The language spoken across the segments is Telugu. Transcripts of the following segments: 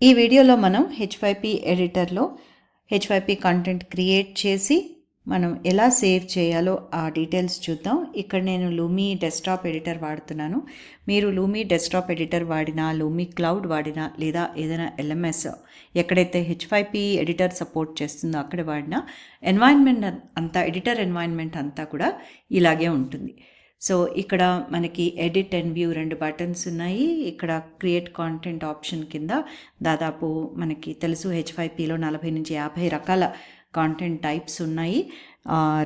ఈ వీడియోలో మనం H5P ఎడిటర్లో H5P కంటెంట్ క్రియేట్ చేసి మనం ఎలా సేవ్ చేయాలో ఆ డీటెయిల్స్ చూద్దాం. ఇక్కడ నేను లూమీ డెస్క్టాప్ ఎడిటర్ వాడుతున్నాను. మీరు లూమీ డెస్క్టాప్ ఎడిటర్ వాడినా, లూమీ క్లౌడ్ వాడినా, లేదా ఏదైనా LMS ఎక్కడైతే H5P ఎడిటర్ సపోర్ట్ చేస్తుందో అక్కడ వాడినా ఎన్వైర్న్మెంట్ అంతా, ఎడిటర్ ఎన్వైర్న్మెంట్ అంతా కూడా ఇలాగే ఉంటుంది. సో ఇక్కడ మనకి ఎడిట్ అండ్ వ్యూ 2 బటన్స్ ఉన్నాయి. ఇక్కడ క్రియేట్ కాంటెంట్ ఆప్షన్ కింద దాదాపు మనకి తెలుసు H5Pలో 40 నుంచి 50 రకాల కాంటెంట్ టైప్స్ ఉన్నాయి.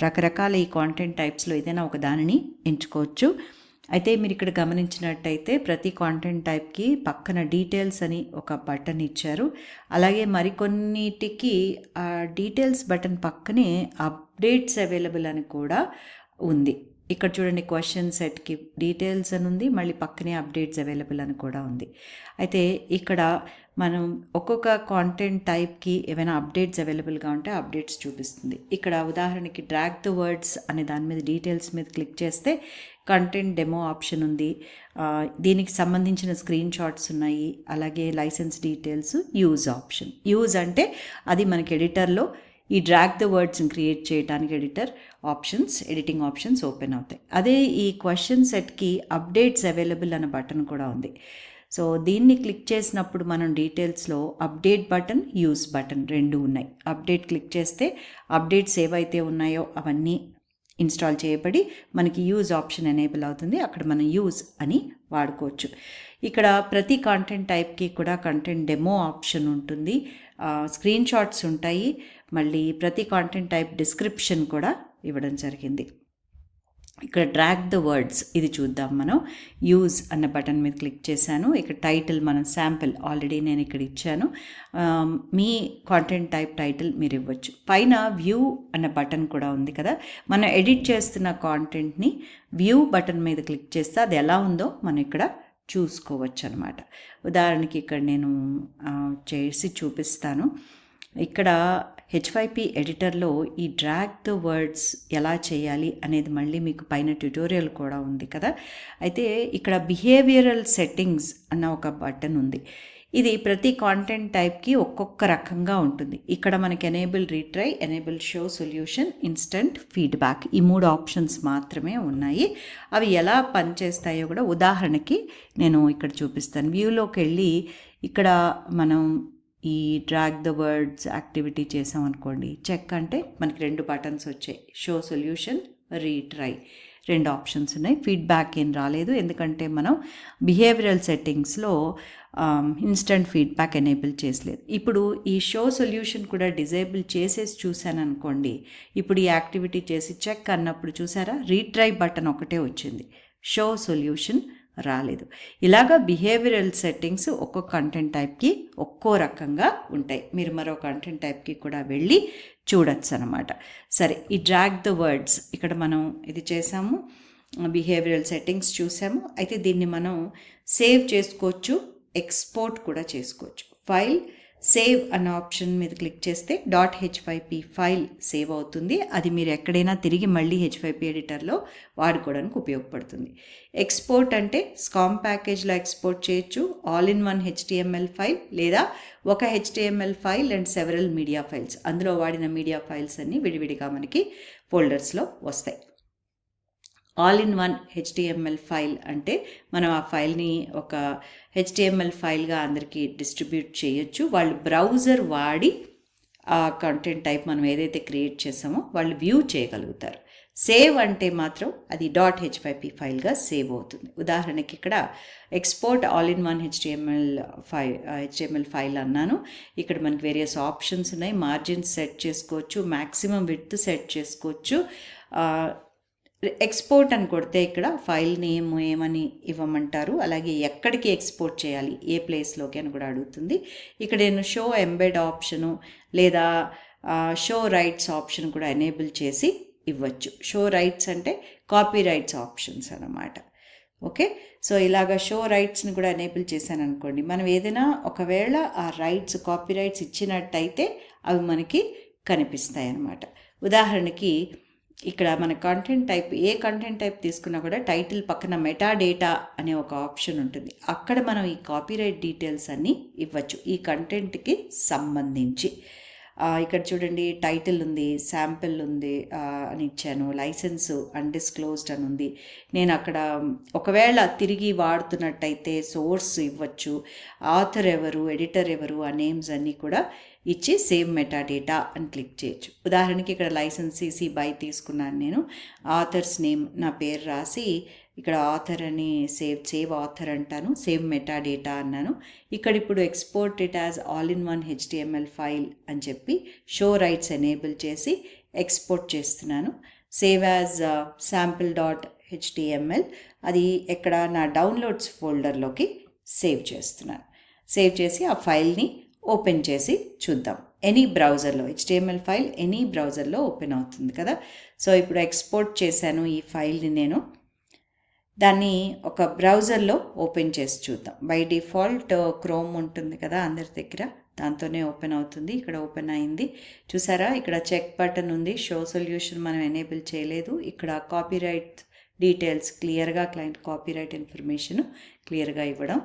రకరకాల ఈ కాంటెంట్ టైప్స్లో ఏదైనా ఒక దానిని ఎంచుకోవచ్చు. అయితే మీరు ఇక్కడ గమనించినట్టయితే ప్రతి కాంటెంట్ టైప్కి పక్కన డీటెయిల్స్ అని ఒక బటన్ ఇచ్చారు. అలాగే మరికొన్నిటికి ఆ డీటెయిల్స్ బటన్ పక్కనే అప్డేట్స్ అవైలబుల్ అని కూడా ఉంది. ఇక్కడ చూడండి, క్వశ్చన్ సెట్కి డీటెయిల్స్ అని ఉంది, మళ్ళీ పక్కనే అప్డేట్స్ అవైలబుల్ అని కూడా ఉంది. అయితే ఇక్కడ మనం ఒక్కొక్క కాంటెంట్ టైప్కి ఏమైనా అప్డేట్స్ అవైలబుల్గా ఉంటే అప్డేట్స్ చూపిస్తుంది. ఇక్కడ ఉదాహరణకి డ్రాగ్ ద వర్డ్స్ అనే దాని మీద డీటెయిల్స్ మీద క్లిక్ చేస్తే కంటెంట్ డెమో ఆప్షన్ ఉంది. దీనికి సంబంధించిన స్క్రీన్ షాట్స్ ఉన్నాయి. అలాగే licence details, use option. Use అంటే అది మనకి ఎడిటర్లో ఈ డ్రాగ్ ద వర్డ్స్ని క్రియేట్ చేయడానికి editor options, editing options open అవుతాయి. అదే ఈ క్వశ్చన్ సెట్కి అప్డేట్స్ అవైలబుల్ అనే బటన్ కూడా ఉంది. సో దీన్ని క్లిక్ చేసినప్పుడు మనం డీటెయిల్స్లో అప్డేట్ బటన్, యూజ్ బటన్ 2 ఉన్నాయి. అప్డేట్ క్లిక్ చేస్తే అప్డేట్స్ ఏవైతే ఉన్నాయో అవన్నీ ఇన్స్టాల్ చేయబడి మనకి యూజ్ ఆప్షన్ ఎనేబుల్ అవుతుంది. అక్కడ మనం యూజ్ అని వాడుకోవచ్చు. ఇక్కడ ప్రతి కాంటెంట్ టైప్కి కూడా కంటెంట్ డెమో ఆప్షన్ ఉంటుంది. స్క్రీన్ షాట్స్ ఉంటాయి. మళ్ళీ ప్రతి కాంటెంట్ టైప్ డిస్క్రిప్షన్ కూడా ఇవ్వడం జరిగింది. ఇక్కడ డ్రాగ్ ద వర్డ్స్ ఇది చూద్దాం మనం. యూజ్ అన్న బటన్ మీద క్లిక్ చేశాను. ఇక్కడ టైటిల్ మనం శాంపిల్ ఆల్రెడీ నేను ఇక్కడ ఇచ్చాను. మీ కాంటెంట్ టైప్ టైటిల్ మీరు ఇవ్వచ్చు. పైన వ్యూ అన్న బటన్ కూడా ఉంది కదా, మనం ఎడిట్ చేస్తున్న కాంటెంట్ని వ్యూ బటన్ మీద క్లిక్ చేస్తే అది ఎలా ఉందో మనం ఇక్కడ చూసుకోవచ్చు అనమాట. ఉదాహరణకి ఇక్కడ నేను చేసి చూపిస్తాను. ఇక్కడ H5P ఎడిటర్లో ఈ డ్రాగ్ ద వర్డ్స్ ఎలా చేయాలి అనేది మళ్ళీ మీకు పైన ట్యుటోరియల్ కూడా ఉంది కదా. అయితే ఇక్కడ బిహేవియరల్ సెట్టింగ్స్ అన్న ఒక బటన్ ఉంది. ఇది ప్రతి కాంటెంట్ టైప్కి ఒక్కొక్క రకంగా ఉంటుంది. ఇక్కడ మనకి enable retry, enable show solution, instant feedback, ఈ 3 ఆప్షన్స్ మాత్రమే ఉన్నాయి. అవి ఎలా పనిచేస్తాయో కూడా ఉదాహరణకి నేను ఇక్కడ చూపిస్తాను. వ్యూలోకి వెళ్ళి ఇక్కడ మనం ఈ డ్రాగ్ ద వర్డ్స్ యాక్టివిటీ చేసాం అనుకోండి, చెక్ అంటే మనకి 2 బటన్స్ వచ్చాయి. షో సొల్యూషన్, రీట్రై 2 ఆప్షన్స్ ఉన్నాయి. ఫీడ్బ్యాక్ ఏం రాలేదు, ఎందుకంటే మనం బిహేవియరల్ సెట్టింగ్స్లో ఇన్స్టంట్ ఫీడ్బ్యాక్ ఎనేబుల్ చేసలేదు. ఇప్పుడు ఈ షో సొల్యూషన్ కూడా డిజేబుల్ చేసేసి చూశాను అనుకోండి, ఇప్పుడు ఈ యాక్టివిటీ చేసి చెక్ అన్నప్పుడు చూసారా, రీట్రై బటన్ ఒకటే వచ్చింది, షో సొల్యూషన్ రాలేదు. ఇలాగా బిహేవియరల్ సెట్టింగ్స్ ఒక్కో కంటెంట్ టైప్కి ఒక్కో రకంగా ఉంటాయి. మీరు మరో కంటెంట్ టైప్కి కూడా వెళ్ళి చూడొచ్చు అనమాట. సరే, ఈ డ్రాగ్ ద వర్డ్స్ ఇక్కడ మనం ఇది చేసాము, బిహేవియరల్ సెట్టింగ్స్ చూసాము. అయితే దీన్ని మనం సేవ్ చేసుకోవచ్చు, ఎక్స్పోర్ట్ కూడా చేసుకోవచ్చు. ఫైల్, సేవ్ అన్న ఆప్షన్ మీద క్లిక్ చేస్తే .h5p ఫైల్ సేవ్ అవుతుంది. అది మీరు ఎక్కడైనా తిరిగి మళ్ళీ H5P ఎడిటర్లో వాడుకోవడానికి ఉపయోగపడుతుంది. ఎక్స్పోర్ట్ అంటే స్కామ్ ప్యాకేజ్లో ఎక్స్పోర్ట్ చేయొచ్చు, all in one HTML file, లేదా ఒక HTML file and several media files, అందులో వాడిన మీడియా ఫైల్స్ అన్నీ విడివిడిగా మనకి ఫోల్డర్స్లో వస్తాయి. All in one HTML file అంటే మనం ఆ ఫైల్ని ఒక HTML ఫైల్గా అందరికీ డిస్ట్రిబ్యూట్ చేయొచ్చు. వాళ్ళు బ్రౌజర్ వాడి ఆ కంటెంట్ టైప్ మనం ఏదైతే క్రియేట్ చేసామో వాళ్ళు వ్యూ చేయగలుగుతారు. సేవ్ అంటే మాత్రం అది .h5p ఫైల్గా సేవ్ అవుతుంది. ఉదాహరణకి ఇక్కడ export all in one HTML file అన్నాను. ఇక్కడ మనకి వేరియస్ ఆప్షన్స్ ఉన్నాయి. మార్జిన్స్ సెట్ చేసుకోవచ్చు, మ్యాక్సిమం విడ్త్ సెట్ చేసుకోవచ్చు. ఎక్స్పోర్ట్ అని కొడితే ఇక్కడ ఫైల్ నేమ్ ఏమని ఇవ్వమంటారు, అలాగే ఎక్కడికి ఎక్స్పోర్ట్ చేయాలి, ఏ ప్లేస్లోకి అని కూడా అడుగుతుంది. ఇక్కడ నేను షో ఎంబెడ్ ఆప్షను లేదా షో రైట్స్ ఆప్షన్ కూడా ఎనేబుల్ చేసి ఇవ్వచ్చు. షో రైట్స్ అంటే కాపీ రైట్స్ ఆప్షన్స్ అన్నమాట. ఓకే, సో ఇలాగ షో రైట్స్ని కూడా ఎనేబుల్ చేశాను అనుకోండి, మనం ఏదైనా ఒకవేళ ఆ రైట్స్, కాపీ రైట్స్ ఇచ్చినట్టయితే అవి మనకి కనిపిస్తాయి అన్నమాట. ఉదాహరణకి ఇక్కడ మన కంటెంట్ టైప్ ఏ కంటెంట్ టైప్ తీసుకున్నా కూడా టైటిల్ పక్కన మెటా డేటా అనే ఒక ఆప్షన్ ఉంటుంది. అక్కడ మనం ఈ కాపీరైట్ డీటెయిల్స్ అన్నీ ఇవ్వచ్చు ఈ కంటెంట్కి సంబంధించి. ఇక్కడ చూడండి టైటిల్ ఉంది, శాంపిల్ ఉంది అని ఇచ్చాను, లైసెన్స్ అన్డిస్క్లోజ్డ్ అని ఉంది. నేను అక్కడ ఒకవేళ తిరిగి వాడుతున్నట్టయితే సోర్స్ ఇవ్వచ్చు, ఆథర్ ఎవరు, ఎడిటర్ ఎవరు, ఆ నేమ్స్ అన్నీ కూడా ఇచ్చి సేవ్ మెటా డేటా అని క్లిక్ చేయొచ్చు. ఉదాహరణకి ఇక్కడ లైసెన్స్ CC BY తీసుకున్నాను నేను, ఆథర్స్ నేమ్ నా పేరు రాసి ఇక్కడ ఆథర్ అని సేవ్ ఆథర్ అంటాను, సేవ్ మెటా డేటా అన్నాను. ఇక్కడ ఇప్పుడు export it as all in one HTML file అని చెప్పి షో రైట్స్ ఎనేబుల్ చేసి ఎక్స్పోర్ట్ చేస్తున్నాను. సేవ్ యాజ్ sample.html అది ఎక్కడ నా డౌన్లోడ్స్ ఫోల్డర్లోకి సేవ్ చేస్తున్నాను. సేవ్ చేసి ఆ ఫైల్ని ఓపెన్ చేసి చూద్దాం. ఎనీ బ్రౌజర్లో HTML ఫైల్ ఎనీ బ్రౌజర్లో ఓపెన్ అవుతుంది కదా. సో ఇప్పుడు ఎక్స్పోర్ట్ చేశాను ఈ ఫైల్ని నేను. దాన్ని ఒక బ్రౌజర్లో ఓపెన్ చేసి చూద్దాం. బై డిఫాల్ట్ క్రోమ్ ఉంటుంది కదా అందరి దగ్గర, దాంతోనే ఓపెన్ అవుతుంది. ఇక్కడ ఓపెన్ అయింది చూసారా. ఇక్కడ చెక్ బటన్ ఉంది, షో సొల్యూషన్ మనం ఎనేబుల్ చేయలేదు. ఇక్కడ కాపీరైట్ డీటెయిల్స్ క్లియర్గా, క్లయింట్ కాపీరైట్ ఇన్ఫర్మేషన్ క్లియర్గా ఇవ్వడం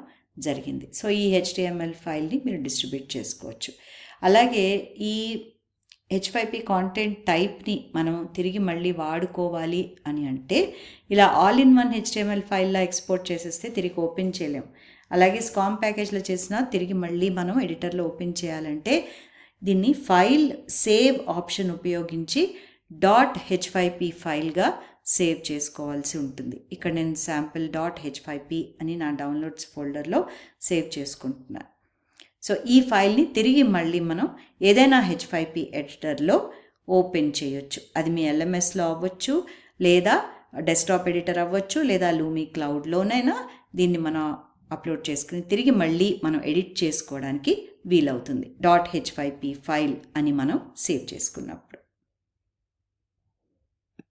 జరిగింది. సో ఈ HTML ఫైల్ని మీరు డిస్ట్రిబ్యూట్ చేసుకోవచ్చు. అలాగే ఈ H5P కాంటెంట్ టైప్ని మనం తిరిగి మళ్ళీ వాడుకోవాలి అని అంటే ఇలా ఆల్ ఇన్ వన్ HTML ఫైల్లా ఎక్స్పోర్ట్ చేసేస్తే తిరిగి ఓపెన్ చేయలేం. అలాగే స్కామ్ ప్యాకేజ్లో చేసినా తిరిగి మళ్ళీ మనం ఎడిటర్లో ఓపెన్ చేయాలంటే దీన్ని ఫైల్ సేవ్ ఆప్షన్ ఉపయోగించి .h5p ఫైల్గా సేవ్ చేసుకోవాల్సి ఉంటుంది. ఇక్కడ నేను sample.h5p అని నా డౌన్లోడ్స్ ఫోల్డర్లో సేవ్ చేసుకుంటున్నాను. సో ఈ ఫైల్ని తిరిగి మళ్ళీ మనం ఏదైనా H5P ఎడిటర్లో ఓపెన్ చేయొచ్చు. అది మీ LMSలో అవ్వచ్చు, లేదా డెస్క్టాప్ ఎడిటర్ అవ్వచ్చు, లేదా లూమీ క్లౌడ్లోనైనా దీన్ని మనం అప్లోడ్ చేసుకుని తిరిగి మళ్ళీ మనం ఎడిట్ చేసుకోవడానికి వీలవుతుంది. .h5p ఫైల్ అని మనం సేవ్ చేసుకున్నప్పుడు.